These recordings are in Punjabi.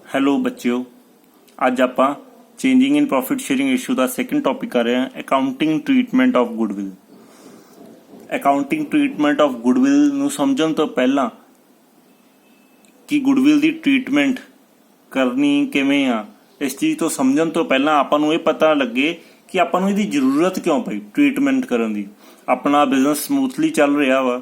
ਹੈਲੋ ਬੱਚਿਓ, ਅੱਜ ਆਪਾਂ ਚੇਂਜਿੰਗ ਇਨ ਪ੍ਰੋਫਿਟ ਸ਼ੇਅਰਿੰਗ ਰੇਸ਼ੋ ਦਾ ਸੈਕੰਡ ਟੌਪਿਕ ਕਰ ਰਹੇ ਹਾਂ, accounting treatment of goodwill. Accounting treatment of goodwill ਨੂੰ ਸਮਝਣ ਤੋਂ ਪਹਿਲਾਂ ਕਿ ਗੁੱਡਵਿਲ ਦੀ ਟ੍ਰੀਟਮੈਂਟ ਕਰਨੀ ਕਿਵੇਂ ਆ, ਇਸ ਚੀਜ਼ ਤੋਂ ਸਮਝਣ ਤੋਂ ਪਹਿਲਾਂ ਆਪਾਂ ਨੂੰ ਇਹ ਪਤਾ ਲੱਗੇ ਕਿ ਆਪਾਂ ਨੂੰ ਇਹਦੀ ਜ਼ਰੂਰਤ ਕਿਉਂ ਪਈ ਟ੍ਰੀਟਮੈਂਟ ਕਰਨ ਦੀ। ਆਪਣਾ ਬਿਜ਼ਨਸ ਸਮੂਥਲੀ ਚੱਲ ਰਿਹਾ ਵਾ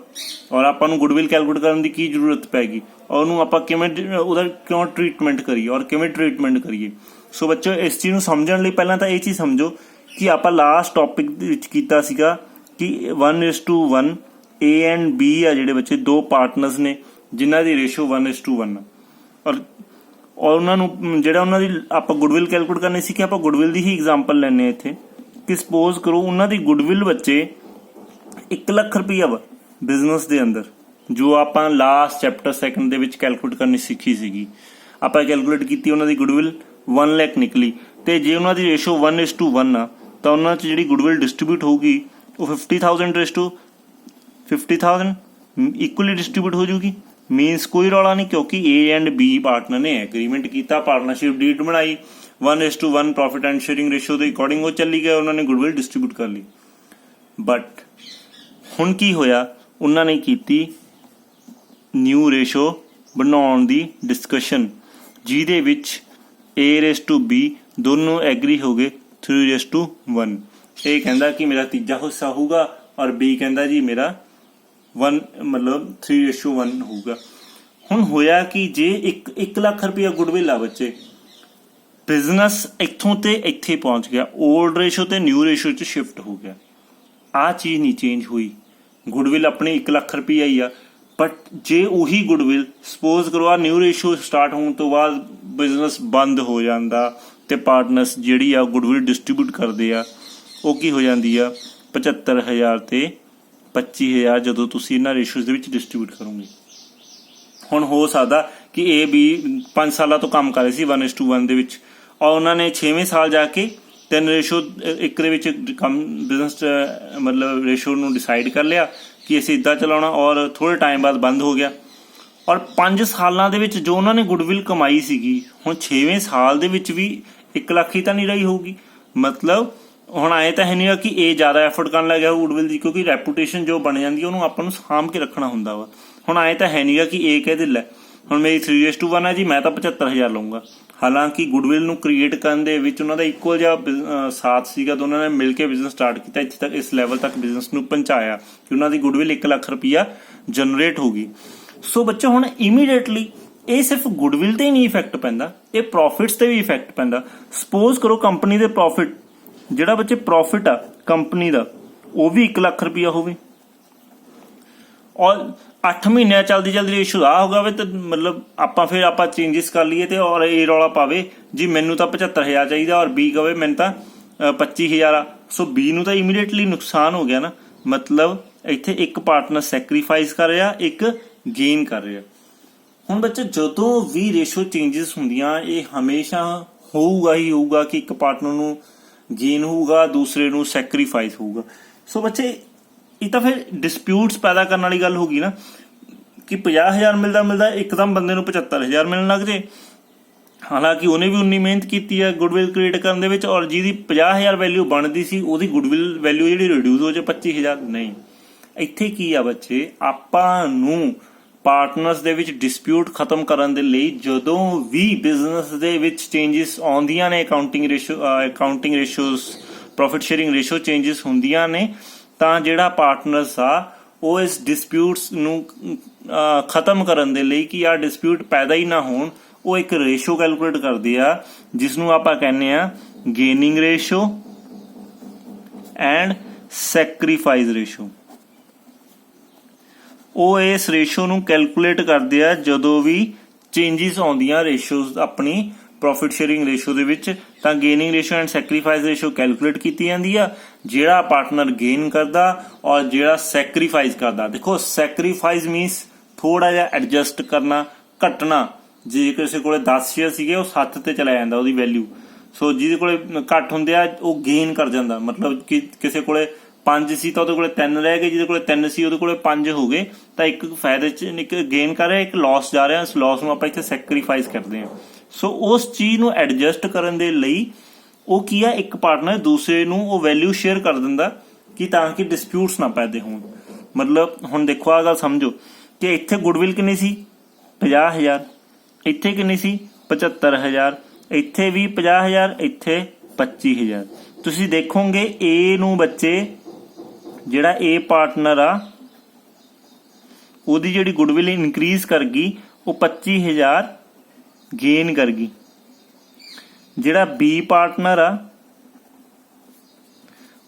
ਔਰ ਆਪਾਂ ਨੂੰ ਗੁੱਡਵਿਲ ਕੈਲਕੂਲੇਟ ਕਰਨ ਦੀ ਕੀ ਜ਼ਰੂਰਤ ਪੈ ਗਈ ਔਰ ਉਹਨੂੰ ਆਪਾਂ ਕਿਵੇਂ ਉਹਦਾ ਕਿਉਂ ਟ੍ਰੀਟਮੈਂਟ ਕਰੀਏ ਔਰ ਕਿਵੇਂ ਟ੍ਰੀਟਮੈਂਟ ਕਰੀਏ। ਸੋ ਬੱਚੋ, ਇਸ ਚੀਜ਼ ਨੂੰ ਸਮਝਣ ਲਈ ਪਹਿਲਾਂ ਤਾਂ ਇਹ ਚੀਜ਼ ਸਮਝੋ ਕਿ ਆਪਾਂ ਲਾਸਟ ਟੌਪਿਕ ਦੇ ਵਿੱਚ ਕੀਤਾ ਸੀਗਾ ਕਿ 1:1 A ਐਂਡ B ਆ ਜਿਹੜੇ ਬੱਚੇ ਦੋ ਪਾਰਟਨਰਸ ਨੇ ਜਿਨ੍ਹਾਂ ਦੀ ਰੇਸ਼ੋ 1:1 ਔਰ ਉਹਨਾਂ ਨੂੰ ਜਿਹੜਾ ਉਹਨਾਂ ਦੀ ਆਪਾਂ ਗੁੱਡਵਿਲ ਕੈਲਕੂਲੇਟ ਕਰਨੀ ਸੀ ਕਿ ਆਪਾਂ ਗੁੱਡਵਿਲ ਦੀ ਹੀ ਐਗਜ਼ਾਮਪਲ ਲੈਂਦੇ ਹਾਂ ਇੱਥੇ ਕਿ ਸਪੋਜ਼ ਕਰੋ ਉਹਨਾਂ ਦੀ ਗੁੱਡਵਿਲ ਬੱਚੇ 1 ਲੱਖ ਰੁਪਈਆ ਵਾ ਬਿਜ਼ਨਸ ਦੇ ਅੰਦਰ, ਜੋ ਆਪਾਂ ਲਾਸਟ ਚੈਪਟਰ ਸੈਕੰਡ ਦੇ ਵਿੱਚ ਕੈਲਕੂਲੇਟ ਕਰਨੀ ਸਿੱਖੀ ਸੀਗੀ। ਆਪਾਂ ਕੈਲਕੂਲੇਟ ਕੀਤੀ, ਉਹਨਾਂ ਦੀ ਗੁੱਡਵਿਲ 1 ਲੱਖ ਨਿਕਲੀ ਤੇ ਜੇ ਉਹਨਾਂ ਦੀ ਰੇਸ਼ੋ 1:1 ਆ ਤਾਂ ਉਹਨਾਂ 'ਚ ਜਿਹੜੀ ਗੁੱਡਵਿਲ ਡਿਸਟਰੀਬਿਊਟ ਹੋਊਗੀ ਉਹ 50,000 ਇਕੁਅਲੀ ਡਿਸਟਰੀਬਿਊਟ ਹੋ ਜੂਗੀ। ਮੀਨਸ ਕੋਈ ਰੌਲਾ ਨਹੀਂ, ਕਿਉਂਕਿ A ਐਂਡ B ਪਾਰਟਨਰ ਨੇ ਐਗਰੀਮੈਂਟ ਕੀਤਾ, ਪਾਰਟਨਰਸ਼ਿਪ ਡੀਡ ਬਣਾਈ, 1:1 ਪ੍ਰੋਫਿਟ ਐਂਡ ਸ਼ੇਅਰਿੰਗ ਰੇਸ਼ੋ ਦੇ ਅਕੋਰਡਿੰਗ ਉਹ ਚੱਲੀ ਗਿਆ, ਉਹਨਾਂ ਨੇ ਗੁੱਡਵਿਲ ਡਿਸਟਰੀਬਿਊਟ ਕਰ ਲਈ। ਬਟ ਹੁਣ ਕੀ ਹੋਇਆ, ਉਹਨਾਂ ਨੇ ਕੀਤੀ ਨਿਊ ਰੇਸ਼ੋ ਬਣਾਉਣ ਦੀ ਡਿਸਕਸ਼ਨ ਜਿਹਦੇ ਵਿੱਚ A:B ਦੋਨੋਂ ਐਗਰੀ ਹੋ ਗਏ 3:1। ਇਹ ਕਹਿੰਦਾ ਕਿ ਮੇਰਾ ਤੀਜਾ ਹਿੱਸਾ ਹੋਊਗਾ ਔਰ B ਕਹਿੰਦਾ ਜੀ ਮੇਰਾ 3:1 ਹੋਊਗਾ। ਹੁਣ ਹੋਇਆ ਕਿ ਜੇ 1 ਲੱਖ ਰੁਪਇਆ ਗੁੱਡਵਿਲ ਆ ਬੱਚੇ, ਬਿਜ਼ਨਸ ਇੱਥੋਂ ਤੇ ਇੱਥੇ ਪਹੁੰਚ ਗਿਆ, ਓਲਡ ਰੇਸ਼ੋ ਤੇ ਨਿਊ ਰੇਸ਼ੋ 'ਚ ਸ਼ਿਫਟ ਹੋ ਗਿਆ। ਆਹ ਚੀਜ਼ ਨਹੀਂ ਚੇਂਜ ਹੋਈ, ਗੁੱਡਵਿਲ ਆਪਣੀ 1 ਲੱਖ ਰੁਪਈਆ ਹੀ ਆ। ਬਟ ਜੇ ਉਹੀ ਗੁੱਡਵਿਲ ਸਪੋਜ਼ ਕਰੋ ਆ ਨਿਊ ਰੇਸ਼ੋ ਸਟਾਰਟ ਹੋਣ ਤੋਂ ਬਾਅਦ ਬਿਜ਼ਨਸ ਬੰਦ ਹੋ ਜਾਂਦਾ ਤੇ ਪਾਰਟਨਰਸ ਜਿਹੜੀ ਆ ਗੁੱਡਵਿਲ ਡਿਸਟਰੀਬਿਊਟ ਕਰਦੇ ਆ, ਉਹ ਕੀ ਹੋ ਜਾਂਦੀ ਆ 75,000 ਤੇ 25,000 ਜਦੋਂ ਤੁਸੀਂ ਇਹਨਾਂ ਰੇਸ਼ੋਜ਼ ਦੇ ਵਿੱਚ ਡਿਸਟਰੀਬਿਊਟ ਕਰੋਗੇ। ਹੁਣ ਹੋ ਸਕਦਾ ਕਿ A-B 5 ਸਾਲਾਂ ਤੋਂ ਕੰਮ ਕਰ ਰਹੇ ਸੀ 1:1 ਦੇ ਵਿੱਚ ਔਰ ਉਹਨਾਂ ਨੇ 6ਵੇਂ ਸਾਲ ਜਾ ਕੇ 3:1 ਦੇ ਵਿੱਚ ਕੰਮ ਬਿਜ਼ਨਸ ਮਤਲਬ ਰੇਸ਼ੋ ਨੂੰ ਡਿਸਾਈਡ ਕਰ ਲਿਆ ਕਿ ਅਸੀਂ ਇੱਦਾਂ ਚਲਾਉਣਾ ਔਰ ਥੋੜ੍ਹੇ ਟਾਈਮ ਬਾਅਦ ਬੰਦ ਹੋ ਗਿਆ। ਔਰ 5 ਸਾਲਾਂ ਦੇ ਵਿੱਚ ਜੋ ਉਹਨਾਂ ਨੇ ਗੁੱਡਵਿਲ ਕਮਾਈ ਸੀਗੀ, ਹੁਣ 6ਵੇਂ ਸਾਲ ਦੇ ਵਿੱਚ ਵੀ 1 ਲੱਖ ਹੀ ਤਾਂ ਨਹੀਂ ਰਹੀ ਹੋਊਗੀ। ਮਤਲਬ ਹੁਣ ਆਏ ਤਾਂ ਹੈ ਨਹੀਂ ਕਿ ਇਹ ਜ਼ਿਆਦਾ ਐਫਰਟ ਕਰਨ ਲੱਗਿਆ ਗੁੱਡਵਿਲ ਦੀ, ਕਿਉਂਕਿ ਰੈਪੂਟੇਸ਼ਨ ਜੋ ਬਣ ਜਾਂਦੀ ਉਹਨੂੰ ਆਪਾਂ ਨੂੰ ਸਾਂਭ ਕੇ ਰੱਖਣਾ ਹੁੰਦਾ ਵਾ। ਹੁਣ ਆਏ ਤਾਂ ਹੈ ਨਹੀਂ ਕਿ ਇਹ ਕਹਿ ਦਿਲ ਹੈ ਹੁਣ ਮੇਰੀ 3:1 ਹੈ ਜੀ, ਮੈਂ ਤਾਂ 75,000 ਲਊਂਗਾ। ਹਾਲਾਂਕਿ ਗੁੱਡਵਿਲ ਨੂੰ ਕ੍ਰੀਏਟ ਕਰਨ ਦੇ ਵਿੱਚ ਉਹਨਾਂ ਦਾ ਇਕੁਅਲ ਜਿਹਾ ਸਾਥ ਸੀਗਾ, ਤਾਂ ਉਹਨਾਂ ਨੇ ਮਿਲ ਕੇ ਬਿਜ਼ਨਸ ਸਟਾਰਟ ਕੀਤਾ, ਇੱਥੇ ਤੱਕ ਇਸ ਲੈਵਲ ਤੱਕ ਬਿਜ਼ਨਸ ਨੂੰ ਪਹੁੰਚਾਇਆ ਕਿ ਉਹਨਾਂ ਦੀ ਗੁੱਡਵਿਲ 1 ਲੱਖ ਰੁਪਈਆ ਜਨਰੇਟ ਹੋ ਗਈ। ਸੋ ਬੱਚੇ, ਹੁਣ ਇਮੀਡੀਏਟਲੀ ਇਹ ਸਿਰਫ ਗੁੱਡਵਿਲ ਤੇ ਹੀ ਨਹੀਂ ਇਫੈਕਟ ਪੈਂਦਾ, ਇਹ ਪ੍ਰੋਫਿਟਸ ਤੇ ਵੀ ਇਫੈਕਟ ਪੈਂਦਾ। ਸਪੋਜ਼ ਕਰੋ ਕੰਪਨੀ ਦੇ ਪ੍ਰੋਫਿਟ, ਜਿਹੜਾ ਬੱਚੇ ਪ੍ਰੋਫਿਟ ਆ ਕੰਪਨੀ ਦਾ ਉਹ ਵੀ 1 ਲੱਖ ਰੁਪਈਆ ਹੋਵੇ ਔਰ 8 ਮਹੀਨਿਆਂ ਚੱਲਦੀ ਰੇਸ਼ੋ ਆ ਹੋ ਜਾਵੇ, ਤਾਂ ਮਤਲਬ ਆਪਾਂ ਚੇਂਜਿਸ ਕਰ ਲਈਏ ਤੇ ਔਰ ਇਹ ਰੌਲਾ ਪਾਵੇ ਜੀ ਮੈਨੂੰ ਤਾਂ 75,000 ਚਾਹੀਦਾ ਔਰ B ਕਵੇ ਮੈਨੂੰ ਤਾਂ 25,000 ਆ। ਸੋ B ਨੂੰ ਤਾਂ ਇਮੀਡੀਏਟਲੀ ਨੁਕਸਾਨ ਹੋ ਗਿਆ ਨਾ। ਮਤਲਬ ਇੱਥੇ ਇੱਕ ਪਾਰਟਨਰ ਸੈਕਰੀਫਾਈਸ ਕਰ ਰਿਹਾ, ਇੱਕ ਗੇਨ ਕਰ ਰਿਹਾ। ਹੁਣ ਬੱਚੇ, ਜਦੋਂ ਵੀ ਰੇਸ਼ੋ ਚੇਂਜਿਸ ਹੁੰਦੀਆਂ ਇਹ ਹਮੇਸ਼ਾ ਹੋਊਗਾ ਹੀ ਹੋਊਗਾ ਕਿ ਇੱਕ ਪਾਰਟਨਰ ਨੂੰ ਗੇਨ ਹੋਊਗਾ, ਦੂਸਰੇ ਨੂੰ ਸੈਕਰੀਫਾਈਸ ਹੋਊਗਾ। ਸੋ ਬੱਚੇ, ਇਹ ਤਾਂ ਫਿਰ ਡਿਸਪਿਊਟਸ ਪੈਦਾ ਕਰਨ ਵਾਲੀ ਗੱਲ ਹੋ ਗਈ ਨਾ ਕਿ 50,000 ਮਿਲਦਾ ਇੱਕਦਮ ਬੰਦੇ ਨੂੰ 75,000 ਮਿਲਣ ਲੱਗ ਜੇ। ਹਾਲਾਂਕਿ ਉਹਨੇ ਵੀ ਉਨੀ ਮਿਹਨਤ ਕੀਤੀ ਹੈ ਗੁੱਡਵਿਲ ਕ੍ਰੀਏਟ ਕਰਨ ਦੇ ਵਿੱਚ ਔਰ ਜਿਹਦੀ 50,000 ਵੈਲਿਊ ਬਣਦੀ ਸੀ ਉਹਦੀ ਗੁੱਡਵਿਲ ਵੈਲਿਊ ਜਿਹੜੀ ਰਿਡਿਊਸ ਹੋ ਜਾਏ 25,000। ਨਹੀਂ, ਇੱਥੇ ਕੀ ਆ ਬੱਚੇ, ਆਪਾਂ ਨੂੰ ਪਾਰਟਨਰਸ ਦੇ ਵਿੱਚ ਡਿਸਪਿਊਟ ਖਤਮ ਕਰਨ ਦੇ ਲਈ ਜਦੋਂ ਵੀ ਬਿਜ਼ਨਸ ਦੇ ਵਿੱਚ ਚੇਂਜਿਸ ਆਉਂਦੀਆਂ ਨੇ, accounting ratios profit sharing ratio changes ਹੁੰਦੀਆਂ ਨੇ, ਤਾਂ ਜਿਹੜਾ ਪਾਰਟਨਰਸ ਆ ਉਹ ਇਸ ਡਿਸਪਿਊਟਸ ਨੂੰ ਖਤਮ ਕਰਨ ਦੇ ਲਈ ਕਿ ਆਹ ਡਿਸਪਿਊਟ ਪੈਦਾ ਹੀ ਨਾ ਹੋਣ, ਉਹ ਇੱਕ ਰੇਸ਼ੋ ਕੈਲਕੂਲੇਟ ਕਰਦੇ ਆ ਜਿਸ ਨੂੰ ਆਪਾਂ ਕਹਿੰਦੇ ਆ gaining ratio and sacrifice ratio. ਉਹ ਇਸ ਰੇਸ਼ੋ ਨੂੰ ਕੈਲਕੂਲੇਟ ਕਰਦੇ ਆ ਜਦੋਂ ਵੀ ਚੇਂਜਿਸ ਆਉਂਦੀਆਂ ਰੇਸ਼ੋਜ਼ ਆਪਣੀ ਪ੍ਰੋਫਿਟ ਸ਼ੇਅਰਿੰਗ ਰੇਸ਼ੋ ਦੇ ਵਿੱਚ, ਤਾਂ gaining ratio and sacrifice ratio calculate ਕੀਤੀ ਜਾਂਦੀ ਆ। ਜਿਹੜਾ ਪਾਰਟਨਰ ਗੇਨ ਕਰਦਾ ਔਰ ਜਿਹੜਾ ਸੈਕਰੀਫਾਈਸ ਕਰਦਾ, ਦੇਖੋ ਸੈਕਰੀਫਾਈਸ ਮੀਨਸ ਥੋੜਾ ਜਿਹਾ ਐਡਜਸਟ ਕਰਨਾ, ਘਟਣਾ। ਜੇ ਕਿਸੇ ਕੋਲੇ 10 ਸ਼ੇਅਰ ਸੀਗੇ ਉਹ 7 ਤੇ ਚਲਾ ਜਾਂਦਾ ਉਹਦੀ ਵੈਲਿਊ। ਸੋ ਜਿਹਦੇ ਕੋਲੇ ਘੱਟ ਹੁੰਦੇ ਆ ਉਹ ਗੇਨ ਕਰ ਜਾਂਦਾ, ਮਤਲਬ ਕਿ ਕਿਸੇ ਕੋਲੇ 5 ਸੀ ਤਾਂ ਉਹਦੇ ਕੋਲੇ 3 ਰਹਿ ਗਏ, ਜਿਹਦੇ ਕੋਲੇ 3 ਸੀ ਉਹਦੇ ਕੋਲੇ 5 ਹੋ ਗਏ। ਤਾਂ ਇੱਕ ਫਾਇਦੇ 'ਚ ਇੱਕ ਗੇਨ ਕਰ ਰਿਹਾ, ਇੱਕ ਲਾਸ ਜਾ ਰਿਹਾ। ਇਸ ਲਾਸ ਨੂੰ ਆਪਾਂ ਇੱਥੇ ਸੈਕਰੀਫਾਈਸ ਕਰਦੇ ਹਾਂ। ਸੋ ਉਸ ਚੀਜ਼ ਨੂੰ ਐਡਜਸਟ ਕਰਨ ਦੇ ਲਈ ਉਹ ਕੀ ਆ, ਇੱਕ ਪਾਰਟਨਰ ਦੂਸਰੇ ਨੂੰ ਉਹ ਵੈਲਿਊ ਸ਼ੇਅਰ ਕਰ ਦਿੰਦਾ ਕਿ ਤਾਂ ਕਿ ਡਿਸਪਿਊਟਸ ਨਾ ਪੈਦੇ ਹੋਣ। ਮਤਲਬ ਹੁਣ ਦੇਖੋ ਆਹ ਗੱਲ ਸਮਝੋ ਕਿ ਇੱਥੇ ਗੁੱਡਵਿਲ ਕਿੰਨੀ ਸੀ 50,000, ਇੱਥੇ ਕਿੰਨੀ ਸੀ 75,000, ਇੱਥੇ ਵੀ 50,000, ਇੱਥੇ 25,000। ਤੁਸੀਂ ਦੇਖੋਗੇ ਏ ਨੂੰ ਬੱਚੇ ਜਿਹੜਾ ਏ ਪਾਰਟਨਰ ਆ ਉਹਦੀ ਜਿਹੜੀ ਗੁੱਡਵਿਲ ਇਨਕਰੀਜ਼ ਕਰ ਗਈ, ਉਹ 25,000 ਗੇਨ ਕਰ ਗਈ। ਜਿਹੜਾ ਬੀ ਪਾਰਟਨਰ ਆ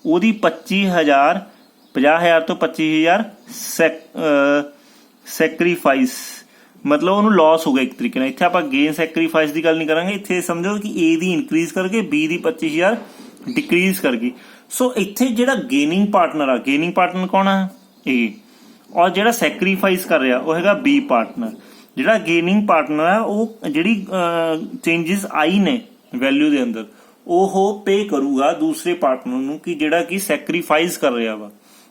ਉਹਦੀ 25,000, 50,000 ਤੋਂ 25,000 ਸੈਕਰੀਫਾਈਸ, ਮਤਲਬ ਉਹਨੂੰ ਲਾਸ ਹੋ ਗਿਆ ਇੱਕ ਤਰੀਕੇ ਨਾਲ। ਇੱਥੇ ਆਪਾਂ ਗੇਨ ਸੈਕਰੀਫਾਈਸ ਦੀ ਗੱਲ ਨਹੀਂ ਕਰਾਂਗੇ, ਇੱਥੇ ਸਮਝੋ ਕਿ ਏ ਦੀ ਇਨਕਰੀਜ਼ ਕਰਕੇ ਬੀ ਦੀ 25,000 ਡਿਕਰੀਜ਼ ਕਰ ਗਈ। ਸੋ ਇੱਥੇ ਜਿਹੜਾ ਗੇਨਿੰਗ ਪਾਰਟਨਰ ਆ, ਗੇਨਿੰਗ ਪਾਰਟਨਰ ਕੌਣ ਆ, ਏ, ਔਰ ਜਿਹੜਾ ਸੈਕਰੀਫਾਈਸ ਕਰ ਰਿਹਾ ਉਹ ਹੈਗਾ ਬੀ ਪਾਰਟਨਰ। ਜਿਹੜਾ ਗੇਨਿੰਗ ਪਾਰਟਨਰ ਆ ਉਹ ਜਿਹੜੀ ਚੇਂਜਸ ਆਈ ਨੇ ਵੈਲਿਊ ਦੇ ਅੰਦਰ ਉਹ ਪੇ ਕਰੂਗਾ ਦੂਸਰੇ ਪਾਰਟਨਰ ਨੂੰ ਕਿ ਜਿਹੜਾ ਕਿ ਸੈਕਰੀਫਾਈਸ ਕਰ ਰਿਹਾ ਵਾ।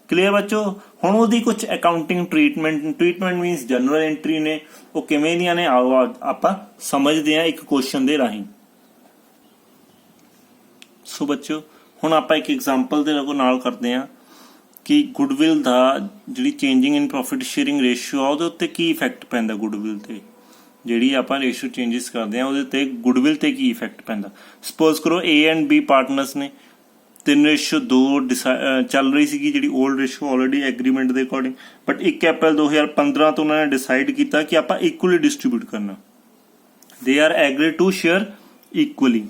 ਕਲੀਅਰ ਬੱਚੋ। ਹੁਣ ਉਹਦੀ ਕੁਝ accounting treatment means general entry ਨੇ, ਉਹ ਕਿਵੇਂ ਦੀਆਂ ਨੇ ਆਓ ਆਪਾਂ ਸਮਝਦੇ ਹਾਂ ਇੱਕ ਕੁਐਸਚਨ ਦੇ ਰਾਹੀਂ। ਸੋ ਬੱਚੋ ਹੁਣ ਆਪਾਂ ਇੱਕ ਐਗਜ਼ਾਮਪਲ ਦੇ ਨਾਲ ਕਰਦੇ ਹਾਂ ਕਿ ਗੁੱਡਵਿਲ ਦਾ ਜਿਹੜੀ ਚੇਂਜਿੰਗ ਇਨ ਪ੍ਰੋਫਿਟ ਸ਼ੇਅਰਿੰਗ ਰੇਸ਼ੀਓ ਆ ਉਹਦੇ ਉੱਤੇ ਕੀ ਇਫੈਕਟ ਪੈਂਦਾ, ਗੁੱਡਵਿਲ ਤੇ ਜਿਹੜੀ ਆਪਾਂ ਰੇਸ਼ੀਓ ਚੇਂਜਸ ਕਰਦੇ ਹਾਂ ਉਹਦੇ ਤੇ ਗੁੱਡਵਿਲ ਤੇ ਕੀ ਇਫੈਕਟ ਪੈਂਦਾ। ਸਪੋਜ਼ ਕਰੋ ਏ ਐਂਡ ਬੀ ਪਾਰਟਨਰਸ ਨੇ, 3:2 ਚੱਲ ਰਹੀ ਸੀਗੀ ਜਿਹੜੀ 올ਡ ਰੇਸ਼ੀਓ ਆਲਰੇਡੀ ਐਗਰੀਮੈਂਟ ਦੇ ਅਕੋਰਡਿੰਗ, ਬਟ 1 ਅਪ੍ਰੈਲ 2015 ਤੋਂ ਉਹਨਾਂ ਨੇ ਡਿਸਾਈਡ ਕੀਤਾ ਕਿ ਆਪਾਂ ਇਕੁਅਲੀ ਡਿਸਟ੍ਰੀਬਿਊਟ ਕਰਨਾ। They are agree to share equally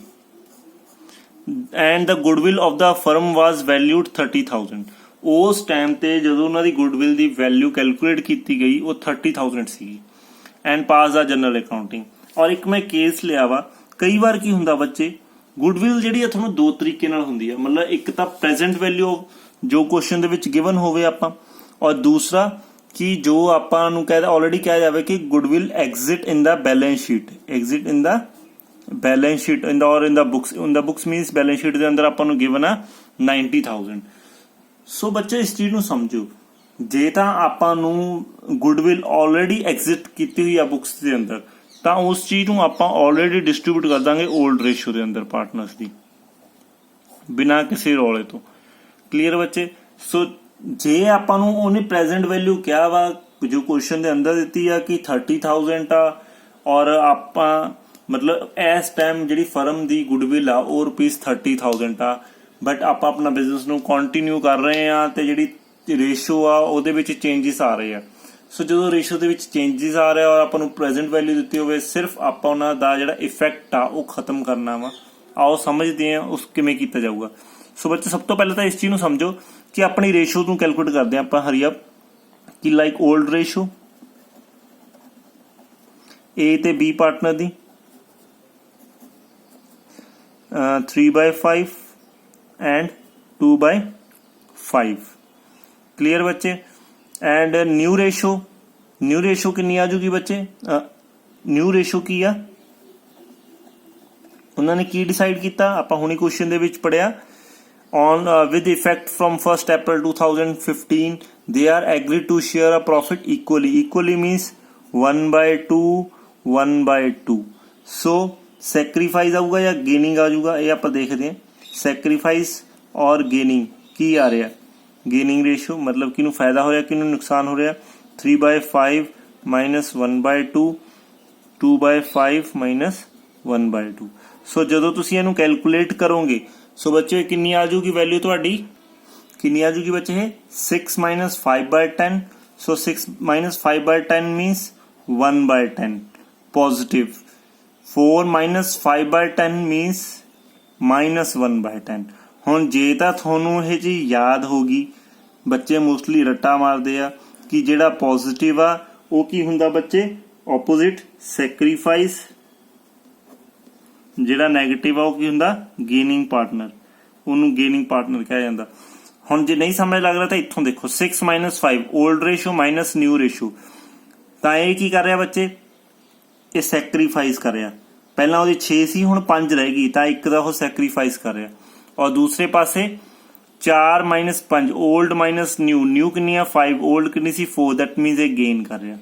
and the goodwill of the firm was valued 30,000। ਉਸ ਟਾਈਮ ਤੇ ਜਦੋਂ ਉਹਨਾਂ ਦੀ ਗੁੱਡਵਿਲ ਦੀ ਵੈਲਿਊ ਕੈਲਕੂਲੇਟ ਕੀਤੀ ਗਈ ਉਹ 30,000 ਸੀਗੀ and pass the journal accounting. ਔਰ ਇੱਕ ਮੈਂ ਕੇਸ ਲਿਆ ਵਾ, ਕਈ ਵਾਰ ਕੀ ਹੁੰਦਾ ਬੱਚੇ ਗੁੱਡਵਿਲ ਜਿਹੜੀ ਆ ਤੁਹਾਨੂੰ ਦੋ ਤਰੀਕੇ ਨਾਲ ਹੁੰਦੀ ਆ। ਮਤਲਬ ਇੱਕ ਤਾਂ ਪ੍ਰੈਜ਼ੈਂਟ ਵੈਲਿਊ ਜੋ ਕੁਐਸਚਨ ਦੇ ਵਿੱਚ ਗਿਵਨ ਹੋਵੇ ਆਪਾਂ, ਔਰ ਦੂਸਰਾ ਕਿ ਜੋ ਆਪਾਂ ਨੂੰ ਆਲਰੇਡੀ ਕਿਹਾ ਜਾਵੇ ਕਿ ਗੁੱਡਵਿਲ ਐਗਜ਼ਿਟ ਇਨ ਦਾ ਬੈਲੈਂਸ ਸ਼ੀਟ, ਐਗਜ਼ਿਟ ਇਨ ਦਾ ਬੈਲੈਂਸ ਸ਼ੀਟ ਇਨ ਦਾ ਬੁੱਕਸ ਮੀਨਸ ਬੈਲੈਂਸ ਸ਼ੀਟ ਦੇ ਅੰਦਰ ਆਪਾਂ ਨੂੰ ਗਿਵਨ ਆ 90,000। ਸੋ ਬੱਚੇ ਇਸ ਚੀਜ਼ ਨੂੰ ਸਮਝੋ, ਜੇ ਤਾਂ ਆਪਾਂ ਨੂੰ ਗੁੱਡਵਿਲ ਆਲਰੇਡੀ ਐਗਜ਼ਿਟ ਕੀਤੀ ਹੋਈ ਆ ਬੁੱਕਸ ਦੇ ਅੰਦਰ ਤਾਂ ਉਸ ਚੀਜ਼ ਨੂੰ ਆਪਾਂ ਆਲਰੇਡੀ ਡਿਸਟ੍ਰੀਬਿਊਟ ਕਰ ਦਾਂਗੇ 올ਡ ਰੇਸ਼ੀਓ ਦੇ ਅੰਦਰ ਪਾਰਟਨਰਸ ਦੀ, ਬਿਨਾਂ ਕਿਸੇ ਰੌਲੇ ਤੋਂ। ਕਲੀਅਰ ਬੱਚੇ। ਸੋ ਜੇ ਆਪਾਂ ਨੂੰ ਉਹਨੇ ਪ੍ਰੈਜ਼ੈਂਟ ਵੈਲਿਊ ਕਿਹਾ ਵਾ ਜੋ ਕੁਐਸਚਨ ਦੇ ਅੰਦਰ ਦਿੱਤੀ ਆ ਕਿ 30,000 ਆ, ਔਰ ਆਪਾਂ ਮਤਲਬ ਇਸ ਟਾਈਮ ਜਿਹੜੀ ਫਰਮ ਦੀ ਗੁੱਡਵਿਲ ਆ ਉਹ ₹30,000 ਆ, ਬਟ ਆਪਾਂ ਆਪਣਾ ਬਿਜ਼ਨਸ ਨੂੰ ਕੰਟੀਨਿਊ ਕਰ ਰਹੇ ਆ ਤੇ ਜਿਹੜੀ ਰੇਸ਼ੋ ਆ ਉਹਦੇ ਵਿੱਚ ਚੇਂਜਸ ਆ ਰਹੇ ਆ। ਸੋ ਜਦੋਂ ਰੇਸ਼ੋ ਦੇ ਵਿੱਚ ਚੇਂਜਸ ਆ ਰਿਹਾ ਔਰ ਆਪਾਂ ਨੂੰ ਪ੍ਰੈਜ਼ੈਂਟ ਵੈਲਿਊ ਦਿੱਤੀ ਹੋਵੇ, ਸਿਰਫ ਆਪਾਂ ਉਹਨਾਂ ਦਾ ਜਿਹੜਾ ਇਫੈਕਟ ਆ ਉਹ ਖਤਮ ਕਰਨਾ ਵਾ। ਆਓ ਸਮਝਦੇ ਆ ਉਸ ਕਿਵੇਂ ਕੀਤਾ ਜਾਊਗਾ। ਸੋ ਬੱਚੇ ਸਭ ਤੋਂ ਪਹਿਲਾਂ ਤਾਂ ਇਸ ਚੀਜ਼ ਨੂੰ ਸਮਝੋ ਕਿ ਆਪਣੀ ਰੇਸ਼ੋ ਨੂੰ ਕੈਲਕੂਲੇਟ ਕਰਦੇ ਆ ਆਪਾਂ ਹਰੀ ਅਪ ਕਿ ਲਾਈਕ 올ਡ ਰੇਸ਼ੋ ਏ ਤੇ B partner the 3/5 and 2/5। Clear बच्चे। एंड न्यू रेशो कितनी आ जाएगी बच्चे, न्यू रेशो की आ उन्होंने की डिसाइड किया ਆਪਾਂ ਹੁਣੀ क्वेश्चन ਦੇ ਵਿੱਚ ਪੜਿਆ on with effect from 1st April 2015 they are agreed to share a profit equally means 1/2 1/2। so sacrifice ਆਊਗਾ ਜਾਂ gaining ਆ ਜਾਊਗਾ, ਇਹ ਆਪਾਂ ਦੇਖਦੇ ਹਾਂ। sacrifice और gaining ਕੀ ਆ ਰਿਹਾ, ਗੇਨਿੰਗ ਰੇਸ਼ੋ ਮਤਲਬ ਕਿਹਨੂੰ ਫਾਇਦਾ ਹੋ ਰਿਹਾ ਕਿਹਨੂੰ ਨੁਕਸਾਨ ਹੋ ਰਿਹਾ। 3/5 minus 1/2 2/5 minus 1/2। ਸੋ ਜਦੋਂ ਤੁਸੀਂ ਇਹਨੂੰ ਕੈਲਕੂਲੇਟ ਕਰੋਗੇ ਸੋ ਬੱਚੇ ਕਿੰਨੀ ਆ ਜਾਊਗੀ ਵੈਲਿਊ ਤੁਹਾਡੀ, ਕਿੰਨੀ ਆ ਜਾਊਗੀ ਬੱਚੇ ਇਹ 6 minus 5/10। ਸੋ 6 minus 5/10 means 1/10 positive। 4 minus 5/10 means minus 1/10। ਹੁਣ ਜੇ ਤਾਂ ਤੁਹਾਨੂੰ ਇਹ ਚੀਜ਼ ਯਾਦ ਹੋ ਗਈ, ਬੱਚੇ ਮੋਸਟਲੀ ਰੱਟਾ ਮਾਰਦੇ ਆ ਕਿ ਜਿਹੜਾ ਪੋਜ਼ਿਟਿਵ ਆ ਉਹ ਕੀ ਹੁੰਦਾ ਬੱਚੇ ਆਪੋਜ਼ਿਟ ਸੈਕਰੀਫਾਈਸ, ਜਿਹੜਾ ਨੈਗੇਟਿਵ ਆ ਉਹ ਕੀ ਹੁੰਦਾ ਗੇਨਿੰਗ ਪਾਰਟਨਰ, ਉਹਨੂੰ ਗੇਨਿੰਗ ਪਾਰਟਨਰ ਕਿਹਾ ਜਾਂਦਾ। ਹੁਣ ਜੇ ਨਹੀਂ ਸਮਝ ਲੱਗ ਰਿਹਾ ਤਾਂ ਇੱਥੋਂ ਦੇਖੋ 6 minus 5 old ratio minus new ratio, ਤਾਂ ਇਹ ਕੀ ਕਰ ਰਿਹਾ ਬੱਚੇ ਇਹ ਸੈਕਰੀਫਾਈਸ ਕਰ ਰਿਹਾ। ਪਹਿਲਾਂ ਉਹਦੀ 6 ਸੀ ਹੁਣ 5 ਰਹਿ ਗਈ ਤਾਂ ਇੱਕ ਦਾ ਉਹ ਸੈਕਰੀਫਾਈਸ ਕਰ ਰਿਹਾ। ਔਰ ਦੂਸਰੇ ਪਾਸੇ 4 minus 5 old minus new new कितनी है 5 ओल्ड कितनी सी 4 दैट मीनस ਇਹ ਗੇਨ ਕਰ ਰਿਹਾ।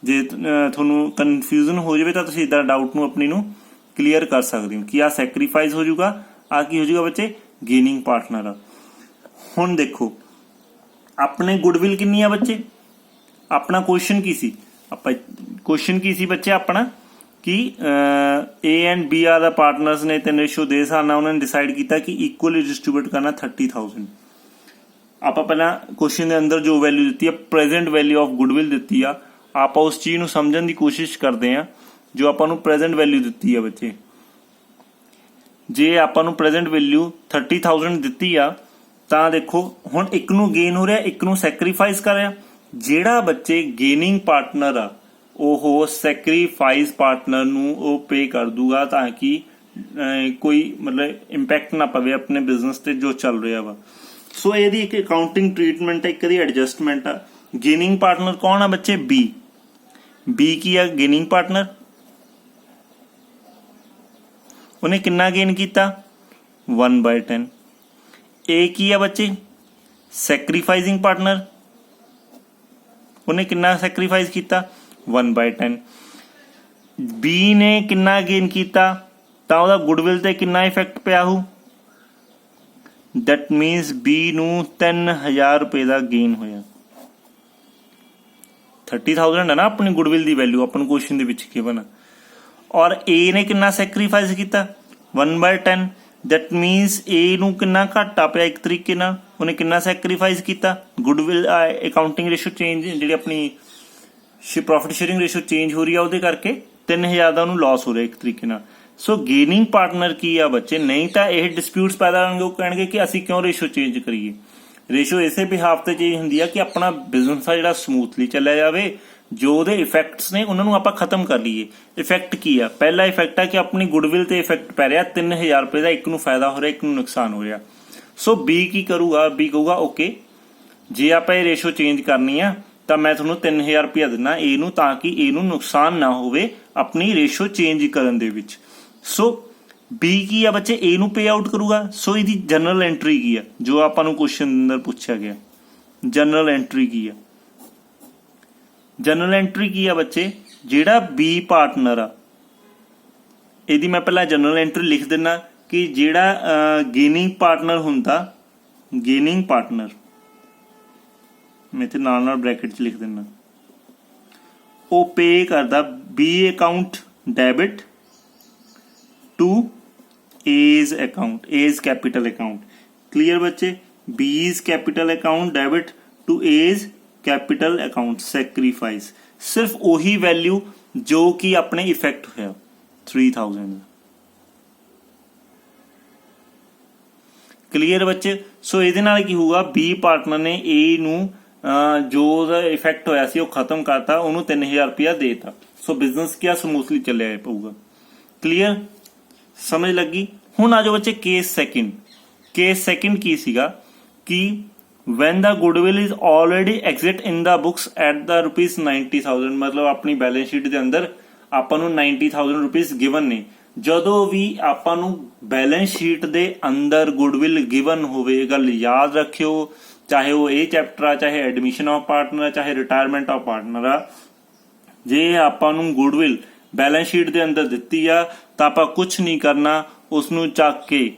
ਜੇ ਤੁਹਾਨੂੰ ਕਨਫਿਊਜ਼ਨ ਹੋ ਜਾਵੇ ਤਾਂ ਤੁਸੀਂ ਇਦਾਂ ਡਾਊਟ ਨੂੰ ਆਪਣੀ ਨੂੰ ਕਲੀਅਰ ਕਰ ਸਕਦੇ ਹੋ ਕਿ ਆ ਸੈਕਰੀਫਾਈਸ ਹੋ ਜਾਊਗਾ, ਆ ਕੀ ਹੋ ਜਾਊਗਾ ਬੱਚੇ ਗੇਨਿੰਗ ਪਾਰਟਨਰ ਆ। ਹੁਣ ਦੇਖੋ ਆਪਣੇ ਗੁੱਡਵਿਲ ਕਿੰਨੀ ਆ ਬੱਚੇ, ਆਪਣਾ ਕੁਐਸਚਨ ਕੀ ਸੀ, ਆਪਾਂ ਕੁਐਸਚਨ ਕੀ ਸੀ ਬੱਚੇ ਆਪਣਾ ਕਿ A and B are the partners ਨੇ 3:2 ਦੇ ਹਿਸਾਬ ਨਾਲ ਉਹਨਾਂ ਨੇ ਡਿਸਾਈਡ ਕੀਤਾ ਕਿ ਇਕੁਅਲੀ ਡਿਸਟ੍ਰੀਬਿਊਟ ਕਰਨਾ 30,000। ਆਪਾਂ ਪਹਿਲਾਂ ਕੁਐਸਚਨ ਦੇ ਅੰਦਰ ਜੋ ਵੈਲਿਊ ਦਿੱਤੀ ਆ ਪ੍ਰੈਜ਼ੈਂਟ ਵੈਲਿਊ ਆਫ ਗੁੱਡਵਿਲ ਦਿੱਤੀ ਆ, ਆਪਾਂ ਉਸ ਚੀਜ਼ ਨੂੰ ਸਮਝਣ ਦੀ ਕੋਸ਼ਿਸ਼ ਕਰਦੇ ਆ ਜੋ ਆਪਾਂ ਨੂੰ ਪ੍ਰੈਜ਼ੈਂਟ ਵੈਲਿਊ ਦਿੱਤੀ ਆ ਬੱਚੇ। ਜੇ ਆਪਾਂ ਨੂੰ ਪ੍ਰੈਜ਼ੈਂਟ ਵੈਲਿਊ 30,000 ਦਿੱਤੀ ਆ ਤਾਂ ਦੇਖੋ ਹੁਣ ਇੱਕ ਨੂੰ ਗੇਨ ਹੋ ਰਿਹਾ, ਇੱਕ ਨੂੰ ਸੈਕਰੀਫਾਈਸ ਕਰ ਰਿਹਾ। ਜਿਹੜਾ ਬੱਚੇ ਗੇਨਿੰਗ ਪਾਰਟਨਰ ਆ ਉਹ ਸੈਕਰੀਫਾਈਸ ਪਾਰਟਨਰ ਨੂੰ ਉਹ ਪੇ ਕਰ ਦੂਗਾ ਤਾਂ ਕਿ ਕੋਈ ਮਤਲਬ ਇੰਪੈਕਟ ਨਾ ਪਵੇ ਆਪਣੇ ਬਿਜ਼ਨਸ ਤੇ ਜੋ ਚੱਲ ਰਿਹਾ ਵਾ। ਸੋ ਇਹਦੀ ਇੱਕ ਅਕਾਊਂਟਿੰਗ ਟ੍ਰੀਟਮੈਂਟ ਹੈ, ਇੱਕ ਇਹਦੀ ਐਡਜਸਟਮੈਂਟ ਆ। ਗੇਨਿੰਗ ਪਾਰਟਨਰ ਕੌਣ ਆ ਬੱਚੇ, ਬੀ ਕੀ ਆ ਗੇਨਿੰਗ ਪਾਰਟਨਰ, ਉਹਨੇ ਕਿੰਨਾ ਗੇਨ ਕੀਤਾ 1/10। ए ਕੀ ਆ ਬੱਚੇ ਸੈਕਰੀਫਾਈਸਿੰਗ ਪਾਰਟਨਰ, ਉਹਨੇ ਕਿੰਨਾ ਸੈਕਰੀਫਾਈਸ ਕੀਤਾ 1/10। ਬੀ ਨੇ ਕਿੰਨਾ ਗੇਨ ਕੀਤਾ ਤਾਂ ਉਹਦਾ ਗੁੱਡਵਿਲ ਤੇ ਕਿੰਨਾ ਇਫੈਕਟ ਪਿਆ ਹੋ, ਦੈਟ ਮੀਨਸ ਬੀ ਨੂੰ 3000 ਰੁਪਏ ਦਾ ਗੇਨ ਹੋਇਆ। 30,000 ਹੈ ਨਾ ਆਪਣੀ ਗੁੱਡਵਿਲ ਦੀ ਵੈਲਿਊ ਆਪਾਂ ਨੂੰ ਕੁਐਸਚਨ ਦੇ ਵਿੱਚ ਗਿਵਨ ਆ, ਔਰ ਏ ਨੇ ਕਿੰਨਾ ਸੈਕਰੀਫਾਈਸ ਕੀਤਾ 1/10। ਦੈਟ ਮੀਨਸ ਏ ਨੂੰ ਕਿੰਨਾ ਘਾਟਾ ਪਿਆ ਇੱਕ ਤਰੀਕੇ ਨਾਲ, ਉਹਨੇ ਕਿੰਨਾ ਸੈਕਰੀਫਾਈਸ ਕੀਤਾ ਗੁੱਡਵਿਲ ਅਕਾਊਂਟਿੰਗ ਰੇਸ਼ੋ ਚੇਂਜ ਜਿਹੜੀ ਆਪਣੀ ਪ੍ਰੋਫਿਟ ਸ਼ੇਅਰਿੰਗ ਰੇਸ਼ੋ ਚੇਂਜ ਹੋ ਰਹੀ ਆ ਉਹਦੇ ਕਰਕੇ 3000 ਦਾ ਉਹਨੂੰ ਲਾਸ ਹੋ ਰਿਹਾ ਇੱਕ ਤਰੀਕੇ ਨਾਲ। ਸੋ ਗੇਨਿੰਗ ਪਾਰਟਨਰ ਕੀ ਆ ਬੱਚੇ, ਨਹੀਂ ਤਾਂ ਇਹ ਡਿਸਪਿਊਟਸ ਪੈਦਾ ਹੋਣਗੇ, ਉਹ ਕਹਿਣਗੇ ਕਿ ਅਸੀਂ ਕਿਉਂ ਰੇਸ਼ੋ ਚੇਂਜ ਕਰੀਏ। ਰੇਸ਼ੋ ਇਸੇ ਬਿਹਾਫ ਤੇ ਚੇਂਜ ਹੁੰਦੀ ਆ ਕਿ ਆਪਣਾ ਬਿਜ਼ਨਸ ਆ ਜਿਹੜਾ ਸਮੂਥਲੀ ਚੱਲਿਆ ਜਾਵੇ, ਜੋ ਉਹਦੇ ਇਫੈਕਟਸ ਨੇ ਉਹਨਾਂ ਨੂੰ ਆਪਾਂ ਖਤਮ ਕਰ ਲਈਏ। ਇਫੈਕਟ ਕੀ ਆ, ਪਹਿਲਾ ਇਫੈਕਟ ਆ ਕਿ ਆਪਣੀ ਗੁੱਡਵਿਲ ਤੇ ਇਫੈਕਟ ਪੈ ਰਿਹਾ 3000 ਰੁਪਏ ਦਾ, ਇੱਕ ਨੂੰ ਫਾਇਦਾ ਹੋ ਰਿਹਾ ਇੱਕ ਨੂੰ ਨੁਕਸਾਨ ਹੋ ਰਿਹਾ। ਸੋ ਬੀ ਕੀ ਕਰੂਗਾ, ਬੀ ਕਹੂਗਾ ਓਕੇ ਜੇ ਆਪਾਂ ਇਹ ਰੇਸ਼ੋ ਚੇਂਜ ਕਰਨੀ ਆ ਤਾਂ ਮੈਂ ਤੁਹਾਨੂੰ 3000 ਰੁਪਇਆ ਦਿੰਦਾ ਏ ਨੂੰ ਤਾਂ ਕਿ ਏ ਨੂੰ ਨੁਕਸਾਨ ਨਾ ਹੋਵੇ ਆਪਣੀ ਰੇਸ਼ੋ ਚੇਂਜ ਕਰਨ ਦੇ ਵਿੱਚ। ਸੋ ਬੀ ਕੀ ਆ ਬੱਚੇ ਏ ਨੂੰ ਪੇ ਆਊਟ ਕਰੂਗਾ। ਸੋ ਇਹਦੀ ਜਨਰਲ ਐਂਟਰੀ ਕੀ ਆ ਜੋ ਆਪਾਂ ਨੂੰ ਕੁਐਸਚਨ ਦੇ ਅੰਦਰ ਪੁੱਛਿਆ ਗਿਆ, ਜਨਰਲ ਐਂਟਰੀ ਕੀ ਆ, ਜਨਰਲ ਐਂਟਰੀ ਕੀ ਆ ਬੱਚੇ ਜਿਹੜਾ ਬੀ ਪਾਰਟਨਰ ਆ ਇਹਦੀ ਮੈਂ ਪਹਿਲਾਂ ਜਨਰਲ ਐਂਟਰੀ ਲਿਖ ਦਿੰਦਾ ਕਿ ਜਿਹੜਾ ਗੇਨਿੰਗ ਪਾਰਟਨਰ ਹੁੰਦਾ, ਗੇਨਿੰਗ ਪਾਰਟਨਰ ਮੈਂ ਤੇ ਨਾਲ ਬ੍ਰੈਕਟ 'ਚ ਲਿਖ ਦਿੰਦਾ, ਉਹ ਪੇ ਕਰਦਾ B account debit to A's account, A's capital account. Clear बच्चे, B's capital account debit to A's capital account sacrifice. सिर्फ ਉਹੀ वैल्यू जो कि अपने इफेक्ट होया 3000। क्लियर बच्चे, सो ਇਹਦੇ ਨਾਲ ਕੀ ਹੋਊਗਾ B ਪਾਰਟਨਰ ਨੇ A ਨੂੰ ਜੋ ਉਹਦਾ ਇਫੈਕਟ ਹੋਇਆ ਸੀ ਉਹ ਖਤਮ ਕਰਤਾ, ਉਹਨੂੰ 3000 ਰੁਪਇਆ ਦੇਤਾ। ਸੋ ਬਿਜ਼ਨਸ ਕਿਆ ਸਮੂਥਲੀ ਚੱਲਿਆ ਪਊਗਾ। ਕਲੀਅਰ, ਸਮਝ ਲੱਗੀ। ਹੁਣ ਆ ਜਾਓ ਬੱਚੇ ਕੇਸ ਸੈਕਿੰਡ। ਕੇਸ ਸੈਕਿੰਡ ਕੀ ਸੀਗਾ ਕਿ when the goodwill is already exit in the books at the ₹90,000, ਮਤਲਬ ਆਪਣੀ ਬੈਲੈਂਸ ਸ਼ੀਟ ਦੇ ਅੰਦਰ ਆਪਾਂ ਨੂੰ 90,000 ਰੁਪੀਸ ਗਿਵਨ ਨੇ। ਜਦੋਂ ਵੀ ਆਪਾਂ ਨੂੰ ਬੈਲੈਂਸ ਸ਼ੀਟ ਦੇ ਅੰਦਰ ਗੁੱਡਵਿਲ ਗਿਵਨ ਹੋਵੇ, ਇਹ ਗੱਲ ਯਾਦ ਰੱਖਿਓ, ਚਾਹੇ ਉਹ ਇਹ ਚੈਪਟਰ ਆ, ਚਾਹੇ ਐਡਮਿਸ਼ਨ ਆਫ ਪਾਰਟਨਰ ਆ, ਚਾਹੇ ਰਿਟਾਇਰਮੈਂਟ ਆਫ ਪਾਰਟਨਰ ਆ, ਜੇ ਆਪਾਂ ਨੂੰ ਗੁੱਡਵਿਲ ਬੈਲੈਂਸ ਸ਼ੀਟ ਦੇ ਅੰਦਰ ਦਿੱਤੀ ਆ ਤਾਂ ਆਪਾਂ ਕੁਝ ਨਹੀਂ ਕਰਨਾ, ਉਸ ਨੂੰ ਚੱਕ ਕੇ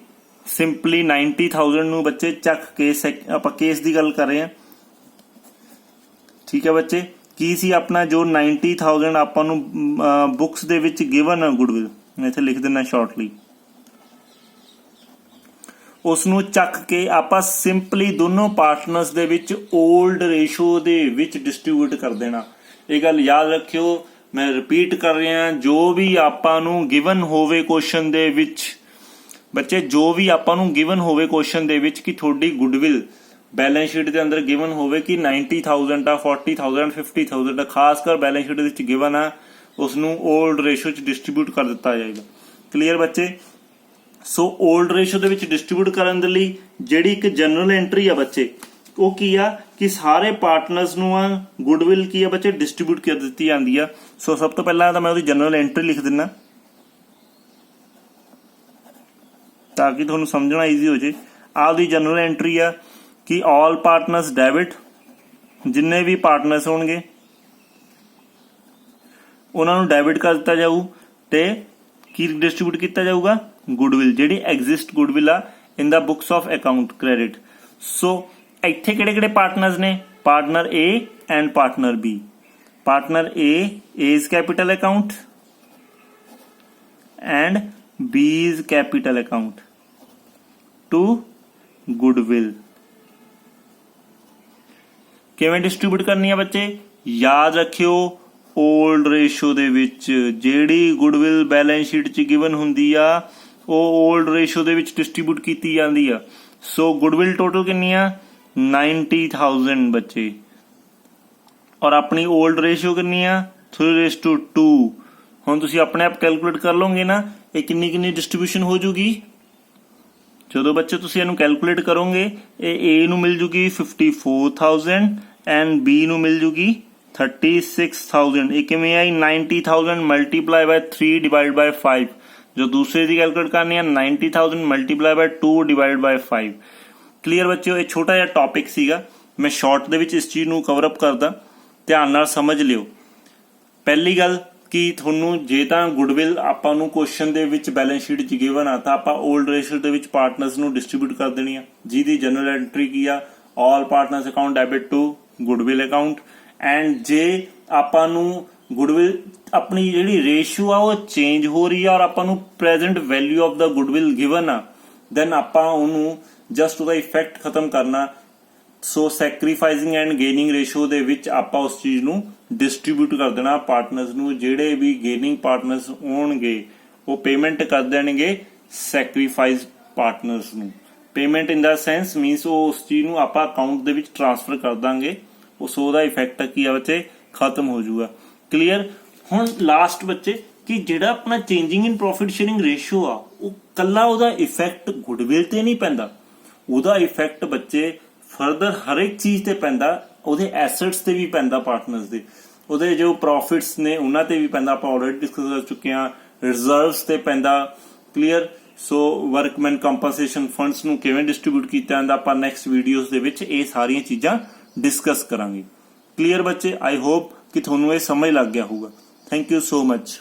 ਸਿੰਪਲੀ 90,000 ਨੂੰ ਬੱਚੇ ਚੱਕ ਕੇ ਆਪਾਂ ਕੇਸ ਦੀ ਗੱਲ ਕਰ ਰਹੇ ਹਾਂ। ਠੀਕ ਹੈ ਬੱਚੇ, ਕੀ ਸੀ ਆਪਣਾ ਜੋ 90,000 ਆਪਾਂ ਨੂੰ ਬੁੱਕਸ ਦੇ ਵਿੱਚ ਗਿਵਨ ਆ ਗੁੱਡਵਿਲ, ਮੈਂ ਇੱਥੇ ਲਿਖ ਦਿੰਦਾ ਸ਼ਾਰਟਲੀ, ਉਸ ਨੂੰ ਚੱਕ ਕੇ ਆਪਾਂ ਸਿੰਪਲੀ ਦੋਨੋਂ ਪਾਰਟਨਰਸ ਦੇ ਵਿੱਚ 올ਡ ਰੇਸ਼ੋ ਦੇ ਵਿੱਚ ਡਿਸਟ੍ਰੀਬਿਊਟ ਕਰ ਦੇਣਾ। ਇਹ ਗੱਲ ਯਾਦ ਰੱਖਿਓ, ਮੈਂ ਰਿਪੀਟ ਕਰ ਰਿਹਾ, ਜੋ ਵੀ ਆਪਾਂ ਨੂੰ ਗਿਵਨ ਹੋਵੇ ਕੁਐਸਚਨ ਦੇ ਵਿੱਚ ਬੱਚੇ, ਜੋ ਵੀ ਆਪਾਂ ਨੂੰ ਗਿਵਨ ਹੋਵੇ ਕੁਐਸਚਨ ਦੇ ਵਿੱਚ ਕਿ ਤੁਹਾਡੀ ਗੁੱਡਵਿਲ ਬੈਲੈਂਸ ਸ਼ੀਟ ਦੇ ਅੰਦਰ ਗਿਵਨ ਹੋਵੇ ਕਿ 90,000 ਆ, 40,000, 50,000 ਖਾਸ ਕਰ ਬੈਲੈਂਸ ਸ਼ੀਟ ਦੇ ਵਿੱਚ ਗਿਵਨ ਆ, ਉਸ ਨੂੰ 올ਡ ਰੇਸ਼ੋ 'ਚ ਡਿਸਟ੍ਰੀਬਿਊਟ ਕਰ ਦਿੱਤਾ ਜਾਏਗਾ। ਕਲੀਅਰ ਬੱਚੇ, ਸੋ 올ਡ ਰੇਸ਼ੋ ਦੇ ਵਿੱਚ ਡਿਸਟ੍ਰੀਬਿਊਟ ਕਰਨ ਦੇ ਲਈ ਜਿਹੜੀ ਇੱਕ ਜਨਰਲ ਐਂਟਰੀ ਆ ਬੱਚੇ ਉਹ ਕੀ ਆ ਕਿ ਸਾਰੇ ਪਾਰਟਨਰਸ ਨੂੰ ਆ ਗੁੱਡਵਿਲ ਕੀ ਆ ਬੱਚੇ ਡਿਸਟ੍ਰੀਬਿਊਟ ਕਰ ਦਿੱਤੀ ਜਾਂਦੀ ਆ। ਸੋ ਸਭ ਤੋਂ ਪਹਿਲਾਂ ਤਾਂ ਮੈਂ ਉਹਦੀ ਜਨਰਲ ਐਂਟਰੀ ਲਿਖ ਦਿੰਦਾ ਤਾਂ ਕਿ ਤੁਹਾਨੂੰ ਸਮਝਣਾ ਈਜ਼ੀ ਹੋ ਜੇ। ਆਪਦੀ ਜਨਰਲ ਐਂਟਰੀ ਆ कि ऑल पार्टनर्स डेबिट, जिन्ने भी पार्टनर्स होणगे उन्होंने डेबिट कर दिता जाऊ ते की डिस्ट्रीब्यूट किया जाऊगा गुडविल, जिहड़ी एग्जिस्ट गुडविल आ in the books of account credit. So इत्थे किहड़े-किहड़े पार्टनर्स ने, partner A and partner B. Partner A is capital account and B is capital account to goodwill. किवें डिस्ट्रीब्यूट करनी है बच्चे, याद रखियो ओल्ड रेशो दे विच जिहड़ी गुडविल बैलेंस शीट च गिवन हुंदी आ ਉਹ ओल्ड रेशो दे विच डिस्ट्रीब्यूट कीती जांदी आ। सो गुडविल टोटल कितनी आ 90,000 बच्चे, और अपनी ओल्ड रेशो कितनी आ 3:2। हुण तुसीं अपने आप कैलकुलेट कर लोगे ना ये किन्नी किन्नी डिस्ट्रीब्यूशन हो जूगी। ਜਦੋਂ बच्चे तुसीं इहनूं कैलकुलेट करोगे ये ए नूं मिल जूगी 54,000 एंड बी नूं मिल जूगी 36,000। ये किवें आई 90,000 मल्टीप्लाई बाय 3 डिवाइड बाय 5। जो दूसरे की कैलकुलेट करनी है 90,000 multiply by 2 divide by 5। Clear बच्चों, ये छोटा जिहा टॉपिक सीगा, मैं शॉर्ट दे विच इस चीज़ नूं कवर अप करदा, ध्यान नाल समझ लिओ। पहली गल कि थोनू जे तां गुडविल आपां नूं क्वेश्चन दे विच बैलेंस शीट च गिवन आ तां आपां ओल्ड रेशो दे विच पार्टनर्स नूं डिस्ट्रीब्यूट कर देनी आ, जिहदी जनरल एंट्री की आ all partners account debit to goodwill account. And जे आपां नूं गुडविल अपनी जिहड़ी रेशियो आ वो चेंज हो रही है और आपां नूं present value of the goodwill given आ, दैन आपां उहनूं जस्ट ਉਹਦਾ इफेक्ट खत्म करना। So sacrificing and gaining ratio दे विच आपां उस चीज़ नूं डिस्ट्रीब्यूट कर देना पार्टनर्स नूं। जिहड़े भी गेनिंग पार्टनर्स होणगे वो पेमेंट कर देणगे सैक्रीफाइस पार्टनर्स नूं। पेमेंट इन द सेंस मीनस वो उस चीज़ नूं आपां अकाउंट दे विच ट्रांसफर कर दांगे, उस ਉਹਦਾ इफेक्ट की आ बच्चे खत्म हो जाऊगा। क्लीयर। हुण लास्ट बच्चे कि जिहड़ा अपना changing in profit sharing ratio आ वो कल्ला ਉਹਦਾ इफेक्ट गुडविल ते नहीं पैंदा, ਉਹਦਾ इफेक्ट बच्चे फर्दर हर एक चीज़ ते पैंदा, ਉਹਦੇ एसेट्स ते भी पैंदा पार्टनर्स दे, ਉਹਦੇ जो प्रॉफिट्स ने उन्हां ते भी पैंदा, ਆਪਾਂ ऑलरेडी डिस्कस कर चुके हैं। रिजर्व्स ते पैंदा। क्लीयर। सो वर्कमैन कंपनसेशन फंड्स नूं किवें डिस्ट्रीब्यूट कीता जांदा ਆਪਾਂ नैक्सट वीडियोज़ दे विच ਇਹ ਸਾਰੀਆਂ चीज़ां डिस्कस करांगे। क्लीयर बच्चे, आई होप कि ਤੁਹਾਨੂੰ ਇਹ समझ लग गया होगा। Thank you so much.